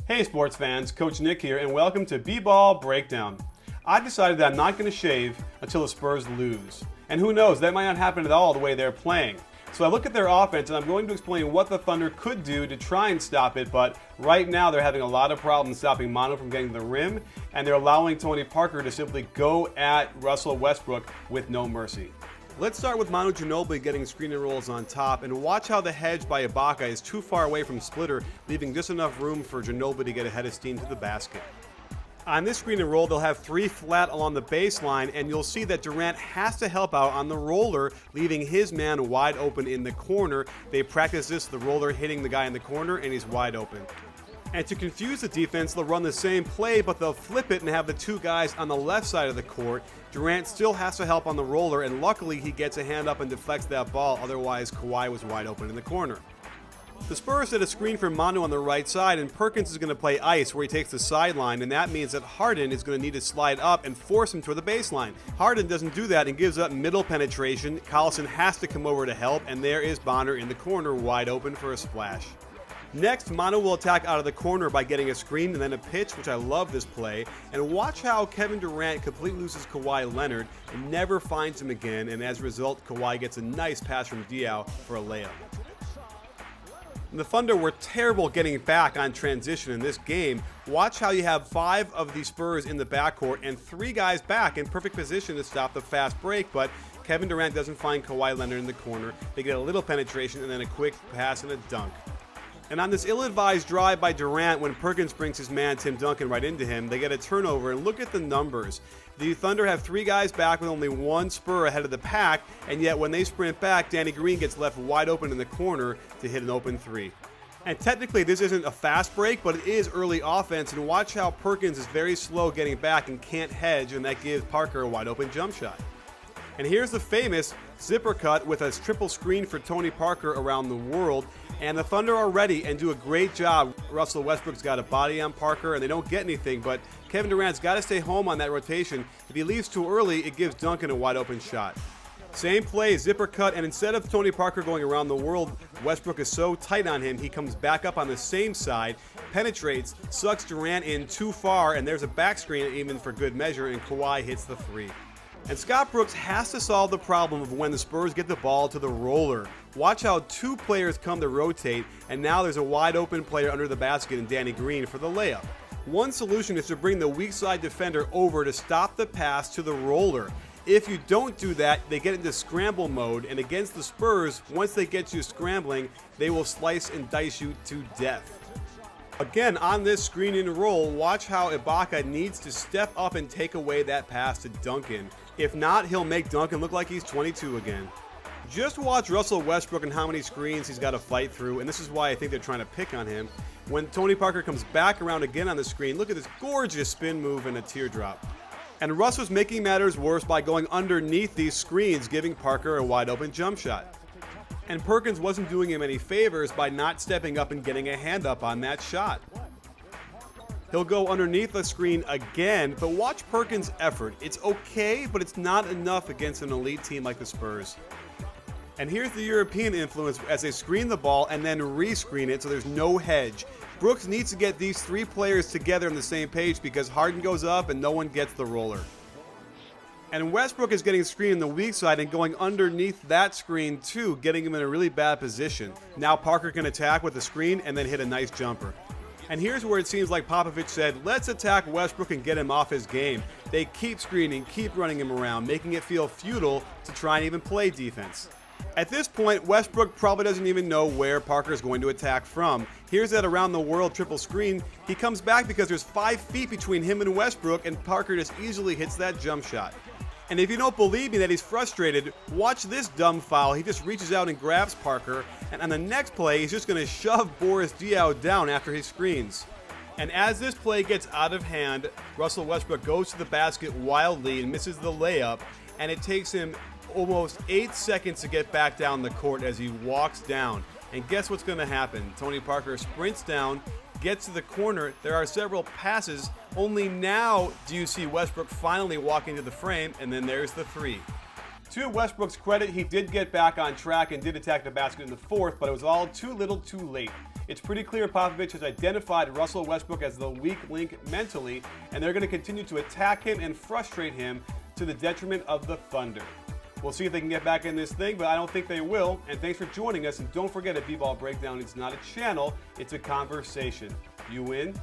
Hey sports fans, Coach Nick here, and welcome to B-Ball Breakdown. I decided that I'm not going to shave until the Spurs lose. And who knows, that might not happen at all the way they're playing. So I look at their offense and I'm going to explain what the Thunder could do to try and stop it, but right now they're having a lot of problems stopping Manu from getting to the rim, and they're allowing Tony Parker to simply go at Russell Westbrook with no mercy. Let's start with Manu Ginobili getting screen and rolls on top, and watch how the hedge by Ibaka is too far away from Splitter, leaving just enough room for Ginobili to get ahead of steam to the basket. On this screen and roll, they'll have three flat along the baseline, and you'll see that Durant has to help out on the roller, leaving his man wide open in the corner. They practice this, the roller hitting the guy in the corner, and he's wide open. And to confuse the defense, they'll run the same play, but they'll flip it and have the two guys on the left side of the court. Durant still has to help on the roller, and luckily he gets a hand up and deflects that ball, otherwise Kawhi was wide open in the corner. The Spurs set a screen for Manu on the right side, and Perkins is going to play ice where he takes the sideline, and that means that Harden is going to need to slide up and force him toward the baseline. Harden doesn't do that and gives up middle penetration. Collison has to come over to help, and there is Bonner in the corner wide open for a splash. Next, Manu will attack out of the corner by getting a screen and then a pitch, which I love this play. And watch how Kevin Durant completely loses Kawhi Leonard and never finds him again, and as a result, Kawhi gets a nice pass from Diaw for a layup. And the Thunder were terrible getting back on transition in this game. Watch how you have 5 of the Spurs in the backcourt and 3 guys back in perfect position to stop the fast break, but Kevin Durant doesn't find Kawhi Leonard in the corner. They get a little penetration and then a quick pass and a dunk. And on this ill-advised drive by Durant, when Perkins brings his man Tim Duncan right into him, they get a turnover, and look at the numbers. The Thunder have 3 guys back with only 1 Spur ahead of the pack, and yet when they sprint back, Danny Green gets left wide open in the corner to hit an open 3. And technically this isn't a fast break, but it is early offense, and watch how Perkins is very slow getting back and can't hedge, and that gives Parker a wide open jump shot. And here's the famous zipper cut with a triple screen for Tony Parker around the world. And the Thunder are ready and do a great job. Russell Westbrook's got a body on Parker and they don't get anything, but Kevin Durant's got to stay home on that rotation. If he leaves too early, it gives Duncan a wide open shot. Same play, zipper cut, and instead of Tony Parker going around the world, Westbrook is so tight on him, he comes back up on the same side, penetrates, sucks Durant in too far, and there's a back screen even for good measure, and Kawhi hits the 3. And Scott Brooks has to solve the problem of when the Spurs get the ball to the roller. Watch how 2 players come to rotate, and now there's a wide open player under the basket in Danny Green for the layup. One solution is to bring the weak side defender over to stop the pass to the roller. If you don't do that, they get into scramble mode, and against the Spurs, once they get you scrambling, they will slice and dice you to death. Again, on this screen and roll, watch how Ibaka needs to step up and take away that pass to Duncan. If not, he'll make Duncan look like he's 22 again. Just watch Russell Westbrook and how many screens he's got to fight through, and this is why I think they're trying to pick on him. When Tony Parker comes back around again on the screen, look at this gorgeous spin move and a teardrop. And Russ was making matters worse by going underneath these screens, giving Parker a wide open jump shot. And Perkins wasn't doing him any favors by not stepping up and getting a hand up on that shot. He'll go underneath the screen again, but watch Perkins' effort. It's okay, but it's not enough against an elite team like the Spurs. And here's the European influence as they screen the ball and then re-screen it so there's no hedge. Brooks needs to get these 3 players together on the same page because Harden goes up and no one gets the roller. And Westbrook is getting screened in the weak side and going underneath that screen too, getting him in a really bad position. Now Parker can attack with the screen and then hit a nice jumper. And here's where it seems like Poppovich said, let's attack Westbrook and get him off his game. They keep screening, keep running him around, making it feel futile to try and even play defense. At this point, Westbrook probably doesn't even know where Parker is going to attack from. Here's that around the world triple screen. He comes back because there's 5 feet between him and Westbrook, and Parker just easily hits that jump shot. And if you don't believe me that he's frustrated, watch this dumb foul. He just reaches out and grabs Parker, and on the next play, he's just going to shove Boris Diaw down after he screens. And as this play gets out of hand, Russell Westbrook goes to the basket wildly and misses the layup, and it takes him almost 8 seconds to get back down the court as he walks down. And guess what's going to happen? Tony Parker sprints down, gets to the corner. There are several passes. Only now do you see Westbrook finally walk into the frame, and then there's the 3. To Westbrook's credit, he did get back on track and did attack the basket in the 4th, but it was all too little too late. It's pretty clear Poppovich has identified Russell Westbrook as the weak link mentally, and they're going to continue to attack him and frustrate him to the detriment of the Thunder. We'll see if they can get back in this thing, but I don't think they will. And thanks for joining us. And don't forget, a B-Ball Breakdown is not a channel, it's a conversation. You win,